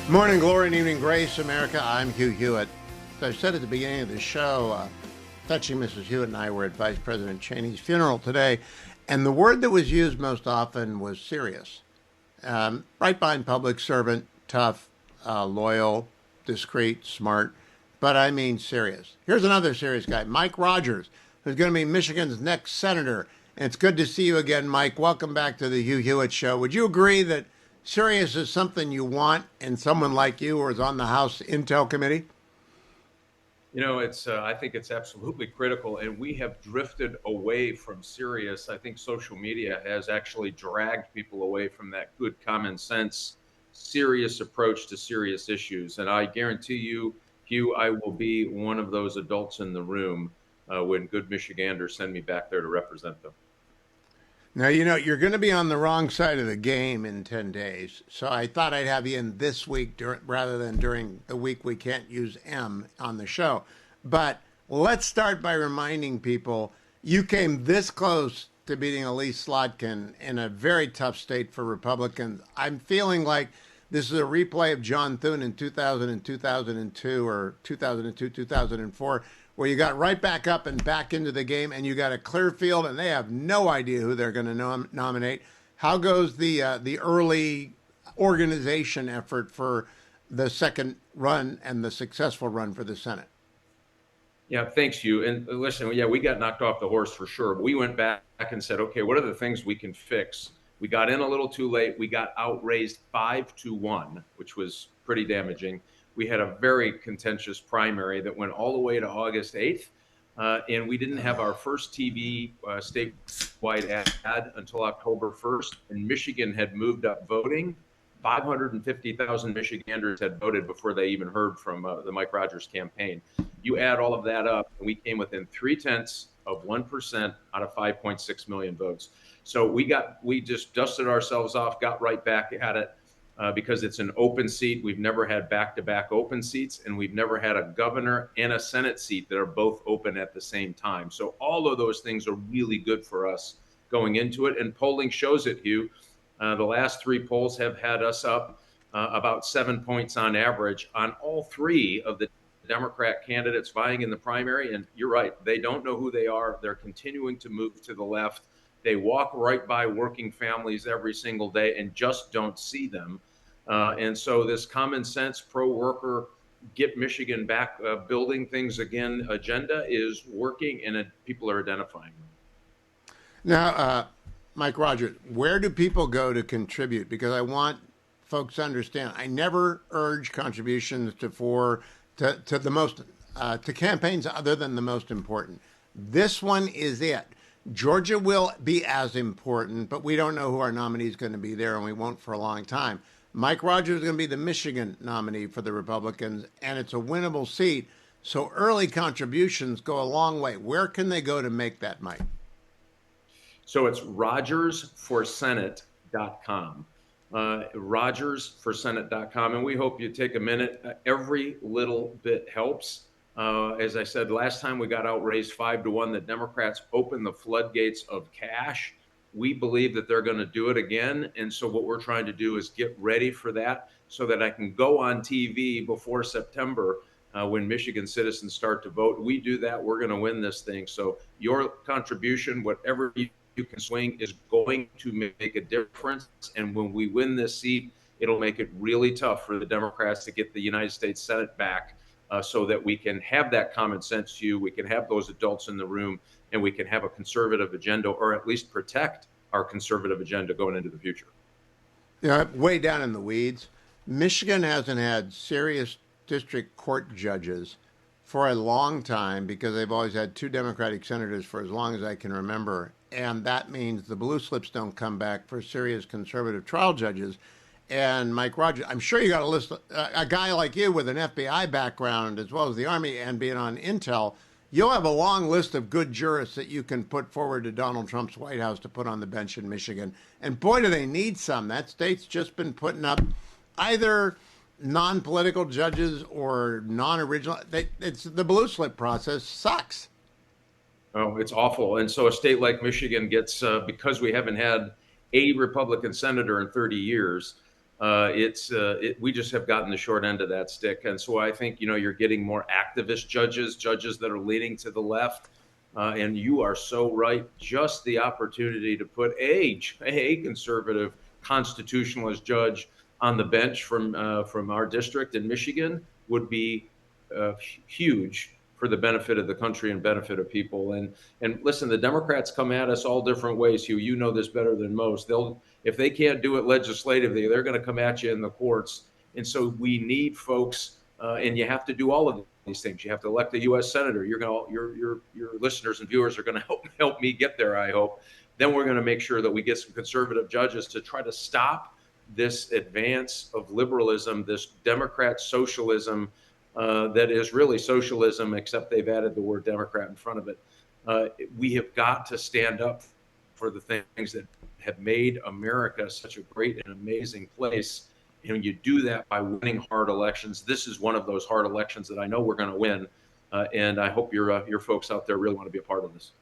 Morning glory and evening grace, America. I'm Hugh Hewitt. As I said at the beginning of the show, touching Mrs. Hewitt and I were at Vice President Cheney's funeral today, and the word that was used most often was serious. Right behind public servant, tough, loyal, discreet, smart, but I mean serious. Here's another serious guy, Mike Rogers, who's going to be Michigan's next senator. And it's good to see you again, Mike. Welcome back to the Hugh Hewitt Show. Would you agree that serious is something you want in someone like you or is on the House Intel Committee? You know, I think it's absolutely critical, and we have drifted away from serious. I think social media has actually dragged people away from that good common sense, serious approach to serious issues. And I guarantee you, Hugh, I will be one of those adults in the room when good Michiganders send me back there to represent them. Now, you know, you're going to be on the wrong side of the game in 10 days. So I thought I'd have you in this week rather than during the week we can't use M on the show. But let's start by reminding people you came this close to beating Elise Slotkin in a very tough state for Republicans. I'm feeling like this is a replay of John Thune in 2000 and 2002 or 2002, 2004, where you got right back up and back into the game, and you got a clear field, and they have no idea who they're going to nominate. How goes the early organization effort for the second run and the successful run for the Senate? Yeah, thanks, Hugh. And listen, yeah, we got knocked off the horse for sure. But we went back and said, okay, what are the things we can fix? We got in a little too late. We got outraised 5-1, which was pretty damaging. We had a very contentious primary that went all the way to August 8th. And we didn't have our first TV statewide ad until October 1st. And Michigan had moved up voting. 550,000 Michiganders had voted before they even heard from the Mike Rogers campaign. You add all of that up, and we came within 0.3% out of 5.6 million votes. So we just dusted ourselves off, got right back at it because it's an open seat. We've never had back-to-back open seats, and we've never had a governor and a Senate seat that are both open at the same time. So all of those things are really good for us going into it, and polling shows it, Hugh. The last three polls have had us up about 7 points on average on all three of the Democrat candidates vying in the primary. And you're right, they don't know who they are. They're continuing to move to the left. They walk right by working families every single day and just don't see them. And so this common sense, pro-worker, get Michigan back, building things again agenda is working, and people are identifying them. Now, Mike Rogers, where do people go to contribute? Because I want folks to understand, I never urge contributions to campaigns other than the most important. This one is it. Georgia will be as important, but we don't know who our nominee is going to be there, and we won't for a long time. Mike Rogers is going to be the Michigan nominee for the Republicans, and it's a winnable seat. So early contributions go a long way. Where can they go to make that, Mike? So it's rogersforsenate.com. rogersforsenate.com. And we hope you take a minute. Every little bit helps. As I said, last time we got outraised 5-1, the Democrats opened the floodgates of cash. We believe that they're going to do it again. And so what we're trying to do is get ready for that so that I can go on TV before September when Michigan citizens start to vote. We do that, we're going to win this thing. So your contribution, whatever you can swing, is going to make a difference. And when we win this seat, it'll make it really tough for the Democrats to get the United States Senate back so that we can have that common sense view, we can have those adults in the room, and we can have a conservative agenda, or at least protect our conservative agenda going into the future. Yeah, way down in the weeds, Michigan hasn't had serious district court judges for a long time because they've always had two Democratic senators for as long as I can remember. And that means the blue slips don't come back for serious conservative trial judges. And Mike Rogers, I'm sure you got a list, a guy like you with an FBI background as well as the Army and being on Intel, you'll have a long list of good jurists that you can put forward to Donald Trump's White House to put on the bench in Michigan. And boy, do they need some. That state's just been putting up either non-political judges or non-original. It's the blue slip process sucks. Oh, it's awful. And so a state like Michigan gets, because we haven't had a Republican senator in 30 years, We just have gotten the short end of that stick. And so I think, you're getting more activist judges that are leaning to the left. And you are so right. Just the opportunity to put a conservative constitutionalist judge on the bench from our district in Michigan would be huge for the benefit of the country and benefit of people. And listen, the Democrats come at us all different ways, Hugh. You know this better than most. If they can't do it legislatively, they're going to come at you in the courts. And so we need folks, and you have to do all of these things. You have to elect a U.S. senator. Your listeners and viewers are going to help me get there, I hope. Then we're going to make sure that we get some conservative judges to try to stop this advance of liberalism, this Democrat socialism that is really socialism, except they've added the word Democrat in front of it. We have got to stand up for the things that have made America such a great and amazing place. And you do that by winning hard elections. This is one of those hard elections that I know we're going to win. And I hope your folks out there really want to be a part of this.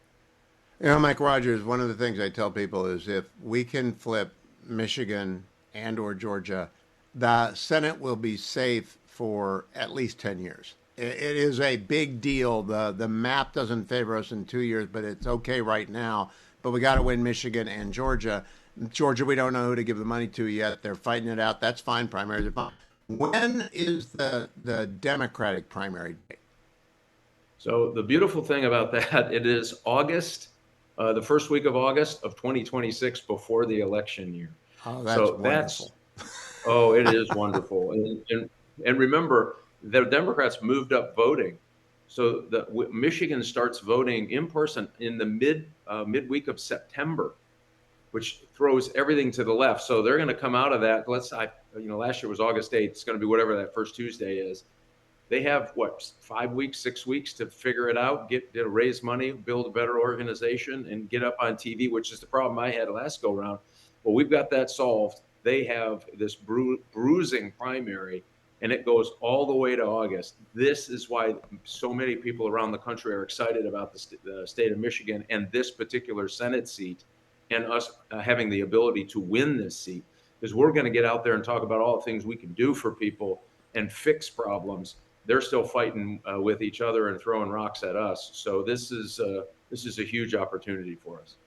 Mike Rogers, one of the things I tell people is if we can flip Michigan and or Georgia, the Senate will be safe for at least 10 years. It is a big deal. The map doesn't favor us in 2 years, but it's okay right now. But we got to win Michigan and Georgia. Georgia, we don't know who to give the money to yet. They're fighting it out. That's fine. Primaries are fine. When is the Democratic primary date? So the beautiful thing about that, it is August, the first week of August of 2026 before the election year. Oh, that's wonderful. It is wonderful. And remember, the Democrats moved up voting. So Michigan starts voting in person in the midweek of September, which throws everything to the left. So they're going to come out of that. Last year was August 8th. It's going to be whatever that first Tuesday is. They have 5 weeks, 6 weeks to figure it out, to raise money, build a better organization, and get up on TV, which is the problem I had last go around. Well, we've got that solved. They have this bruising primary, and it goes all the way to August. This is why so many people around the country are excited about the state of Michigan and this particular Senate seat, and us having the ability to win this seat, because we're going to get out there and talk about all the things we can do for people and fix problems. They're still fighting with each other and throwing rocks at us. So this is a huge opportunity for us.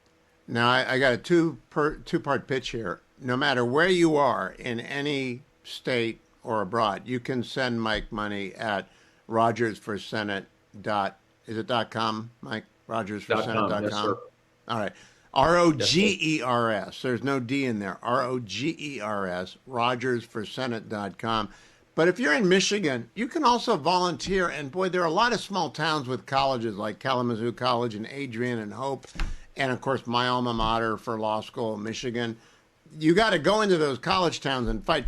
Now, I got a two-part pitch here. No matter where you are in any state or abroad, you can send Mike money at rogersforsenate.com, Mike? rogersforsenate.com? Yes, sir. All right. ROGERS. There's no D in there. ROGERS, rogersforsenate.com. But if you're in Michigan, you can also volunteer. And boy, there are a lot of small towns with colleges like Kalamazoo College and Adrian and Hope. And of course, my alma mater for law school, Michigan. You got to go into those college towns and fight,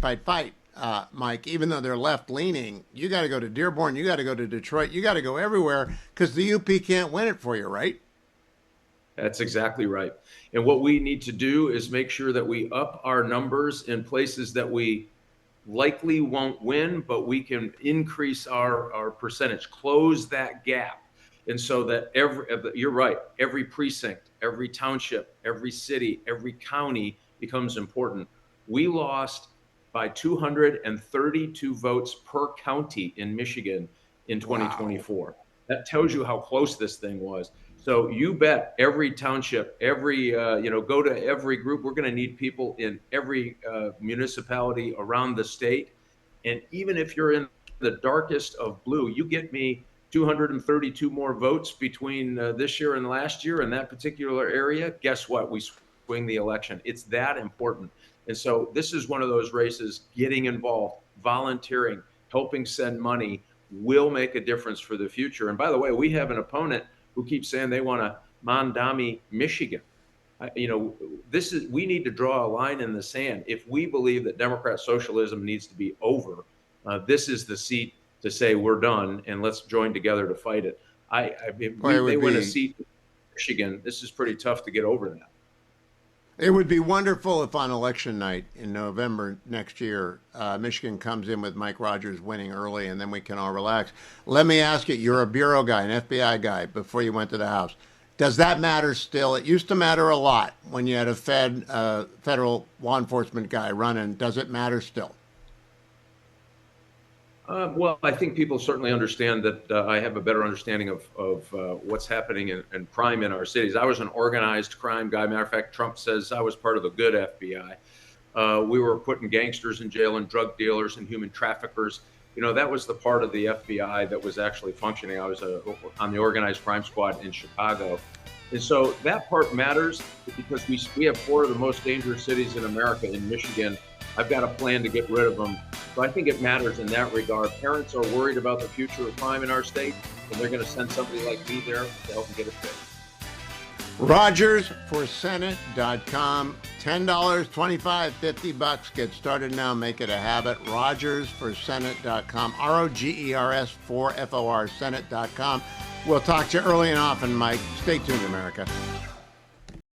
Mike. Even though they're left-leaning, you got to go to Dearborn, you got to go to Detroit, you got to go everywhere because the UP can't win it for you, right? That's exactly right. And what we need to do is make sure that we up our numbers in places that we likely won't win, but we can increase our percentage, close that gap. And so that you're right, every precinct, every township, every city, every county becomes important. We lost by 232 votes per county in Michigan in 2024. Wow. That tells you how close this thing was. So you bet every township, go to every group. We're going to need people in every municipality around the state. And even if you're in the darkest of blue, you get me 232 more votes between this year and last year in that particular area. Guess what? We swing the election. It's that important. And so this is one of those races. Getting involved, volunteering, helping send money will make a difference for the future. And by the way, we have an opponent who keeps saying they want to Mondami, Michigan. We need to draw a line in the sand. If we believe that Democrat socialism needs to be over, this is the seat to say we're done and let's join together to fight it. If they win a seat in Michigan, this is pretty tough to get over that. It would be wonderful if on election night in November next year, Michigan comes in with Mike Rogers winning early, and then we can all relax. Let me ask you, you're a bureau guy, an FBI guy, before you went to the House. Does that matter still? It used to matter a lot when you had a federal law enforcement guy running. Does it matter still? Well, I think people certainly understand that I have a better understanding of what's happening in crime in our cities. I was an organized crime guy. Matter of fact, Trump says I was part of the good FBI. We were putting gangsters in jail and drug dealers and human traffickers. You know, that was the part of the FBI that was actually functioning. I was on the organized crime squad in Chicago. And so that part matters because we have four of the most dangerous cities in America in Michigan. I've got a plan to get rid of them. So I think it matters in that regard. Parents are worried about the future of crime in our state, and they're going to send somebody like me there to help them get it fixed. RogersForSenate.com. $10, $25, $50. Get started now. Make it a habit. RogersForSenate.com. ROGERS 4FOR Senate.com. We'll talk to you early and often, Mike. Stay tuned, America.